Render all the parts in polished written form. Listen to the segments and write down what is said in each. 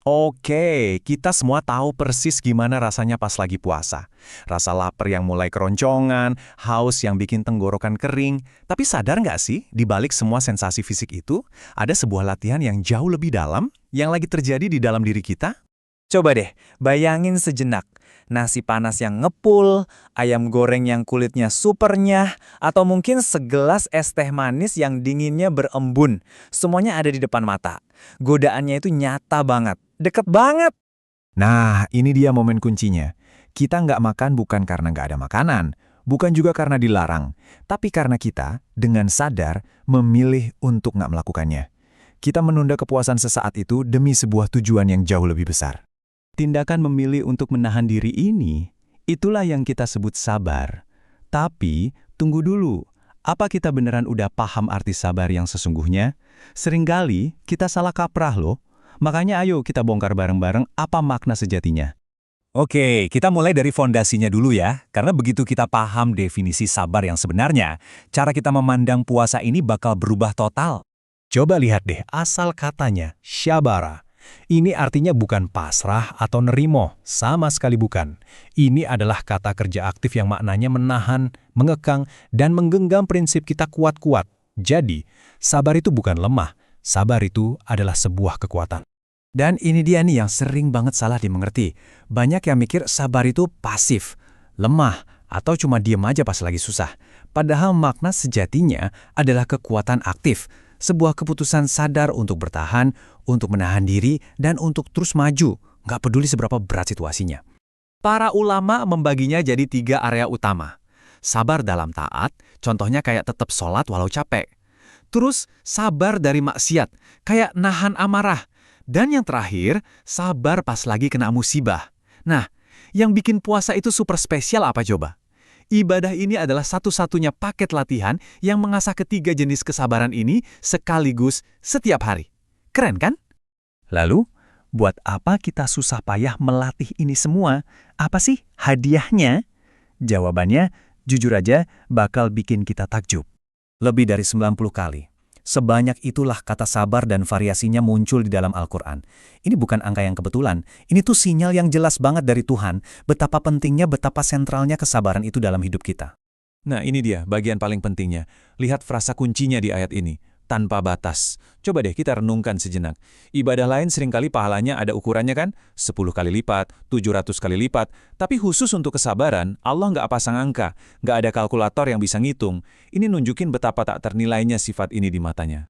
Oke, kita semua tahu persis gimana rasanya pas lagi puasa. Rasa lapar yang mulai keroncongan, haus yang bikin tenggorokan kering. Tapi sadar nggak sih, di balik semua sensasi fisik itu, ada sebuah latihan yang jauh lebih dalam yang lagi terjadi di dalam diri kita? Coba deh, bayangin sejenak. Nasi panas yang ngepul, ayam goreng yang kulitnya super nyah, atau mungkin segelas es teh manis yang dinginnya berembun. Semuanya ada di depan mata. Godaannya itu nyata banget, deket banget. Nah, ini dia momen kuncinya. Kita nggak makan bukan karena nggak ada makanan, bukan juga karena dilarang, tapi karena kita, dengan sadar, memilih untuk nggak melakukannya. Kita menunda kepuasan sesaat itu demi sebuah tujuan yang jauh lebih besar. Tindakan memilih untuk menahan diri ini, itulah yang kita sebut sabar. Tapi, tunggu dulu. Apa kita beneran udah paham arti sabar yang sesungguhnya? Seringkali kita salah kaprah loh. Makanya ayo kita bongkar bareng-bareng apa makna sejatinya. Oke, kita mulai dari fondasinya dulu ya. Karena begitu kita paham definisi sabar yang sebenarnya, cara kita memandang puasa ini bakal berubah total. Coba lihat deh asal katanya, syabara. Ini artinya bukan pasrah atau nerimo, sama sekali bukan. Ini adalah kata kerja aktif yang maknanya menahan, mengekang, dan menggenggam prinsip kita kuat-kuat. Jadi, sabar itu bukan lemah, sabar itu adalah sebuah kekuatan. Dan ini dia nih yang sering banget salah dimengerti. Banyak yang mikir sabar itu pasif, lemah, atau cuma diem aja pas lagi susah. Padahal makna sejatinya adalah kekuatan aktif, sebuah keputusan sadar untuk bertahan, untuk menahan diri, dan untuk terus maju, nggak peduli seberapa berat situasinya. Para ulama membaginya jadi 3 area utama. Sabar dalam taat, contohnya kayak tetap sholat walau capek. Terus sabar dari maksiat, kayak nahan amarah. Dan yang terakhir, sabar pas lagi kena musibah. Nah, yang bikin puasa itu super spesial apa coba? Ibadah ini adalah satu-satunya paket latihan yang mengasah ketiga jenis kesabaran ini sekaligus setiap hari. Keren kan? Lalu, buat apa kita susah payah melatih ini semua? Apa sih hadiahnya? Jawabannya, jujur aja, bakal bikin kita takjub. Lebih dari 90 kali. Sebanyak itulah kata sabar dan variasinya muncul di dalam Al-Quran. Ini bukan angka yang kebetulan. Ini tuh sinyal yang jelas banget dari Tuhan, betapa pentingnya, betapa sentralnya kesabaran itu dalam hidup kita. Nah, ini dia bagian paling pentingnya. Lihat frasa kuncinya di ayat ini, tanpa batas. Coba deh kita renungkan sejenak. Ibadah lain seringkali pahalanya ada ukurannya kan? 10 kali lipat, 700 kali lipat. Tapi khusus untuk kesabaran, Allah nggak pasang angka. Nggak ada kalkulator yang bisa ngitung. Ini nunjukin betapa tak ternilainya sifat ini di matanya.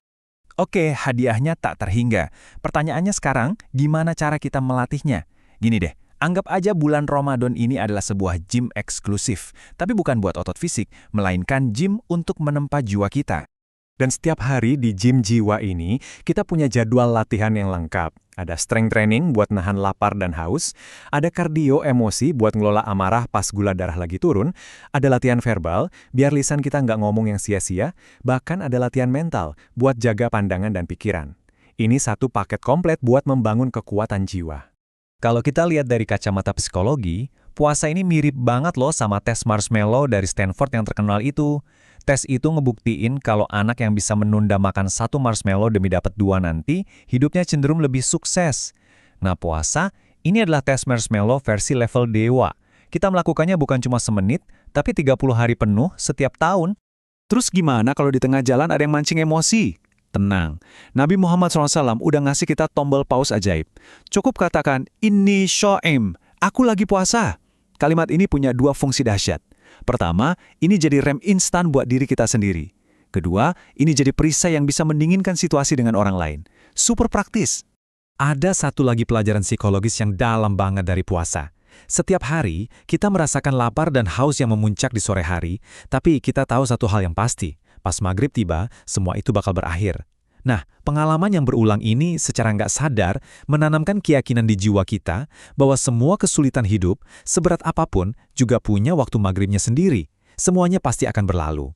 Oke, hadiahnya tak terhingga. Pertanyaannya sekarang, gimana cara kita melatihnya? Gini deh, anggap aja bulan Ramadan ini adalah sebuah gym eksklusif. Tapi bukan buat otot fisik, melainkan gym untuk menempa jiwa kita. Dan setiap hari di gym jiwa ini, kita punya jadwal latihan yang lengkap. Ada strength training buat nahan lapar dan haus, ada kardio emosi buat ngelola amarah pas gula darah lagi turun, ada latihan verbal biar lisan kita nggak ngomong yang sia-sia, bahkan ada latihan mental buat jaga pandangan dan pikiran. Ini satu paket komplit buat membangun kekuatan jiwa. Kalau kita lihat dari kacamata psikologi, puasa ini mirip banget loh sama tes marshmallow dari Stanford yang terkenal itu. Tes itu ngebuktiin kalau anak yang bisa menunda makan 1 marshmallow demi dapat 2 nanti, hidupnya cenderung lebih sukses. Nah, puasa, ini adalah tes marshmallow versi level dewa. Kita melakukannya bukan cuma semenit, tapi 30 hari penuh setiap tahun. Terus gimana kalau di tengah jalan ada yang mancing emosi? Tenang, Nabi Muhammad SAW udah ngasih kita tombol pause ajaib. Cukup katakan, inni sho'im, aku lagi puasa. Kalimat ini punya 2 fungsi dahsyat. Pertama, ini jadi rem instan buat diri kita sendiri. Kedua, ini jadi perisai yang bisa mendinginkan situasi dengan orang lain. Super praktis. Ada satu lagi pelajaran psikologis yang dalam banget dari puasa. Setiap hari, kita merasakan lapar dan haus yang memuncak di sore hari, tapi kita tahu satu hal yang pasti. Pas maghrib tiba, semua itu bakal berakhir. Nah, pengalaman yang berulang ini secara nggak sadar menanamkan keyakinan di jiwa kita bahwa semua kesulitan hidup, seberat apapun, juga punya waktu maghribnya sendiri. Semuanya pasti akan berlalu.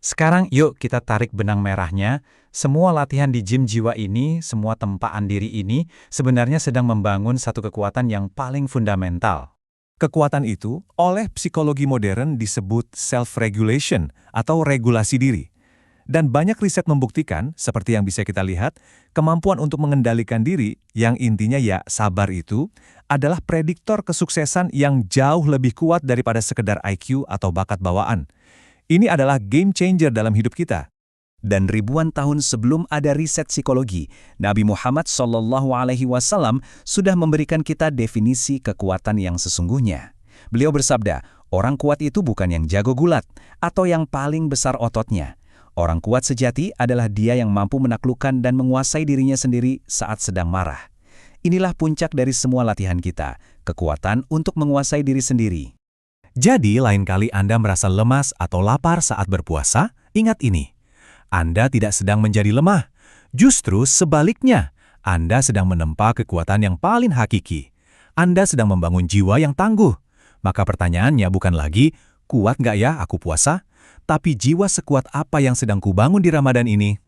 Sekarang yuk kita tarik benang merahnya. Semua latihan di gym jiwa ini, semua tempaan diri ini, sebenarnya sedang membangun satu kekuatan yang paling fundamental. Kekuatan itu oleh psikologi modern disebut self-regulation atau regulasi diri. Dan banyak riset membuktikan, seperti yang bisa kita lihat, kemampuan untuk mengendalikan diri, yang intinya ya sabar itu, adalah prediktor kesuksesan yang jauh lebih kuat daripada sekedar IQ atau bakat bawaan. Ini adalah game changer dalam hidup kita. Dan ribuan tahun sebelum ada riset psikologi, Nabi Muhammad SAW sudah memberikan kita definisi kekuatan yang sesungguhnya. Beliau bersabda, orang kuat itu bukan yang jago gulat atau yang paling besar ototnya. Orang kuat sejati adalah dia yang mampu menaklukkan dan menguasai dirinya sendiri saat sedang marah. Inilah puncak dari semua latihan kita, kekuatan untuk menguasai diri sendiri. Jadi, lain kali Anda merasa lemas atau lapar saat berpuasa, ingat ini. Anda tidak sedang menjadi lemah. Justru sebaliknya, Anda sedang menempa kekuatan yang paling hakiki. Anda sedang membangun jiwa yang tangguh. Maka pertanyaannya bukan lagi, kuat nggak ya aku puasa? Tapi jiwa sekuat apa yang sedang kubangun di Ramadan ini?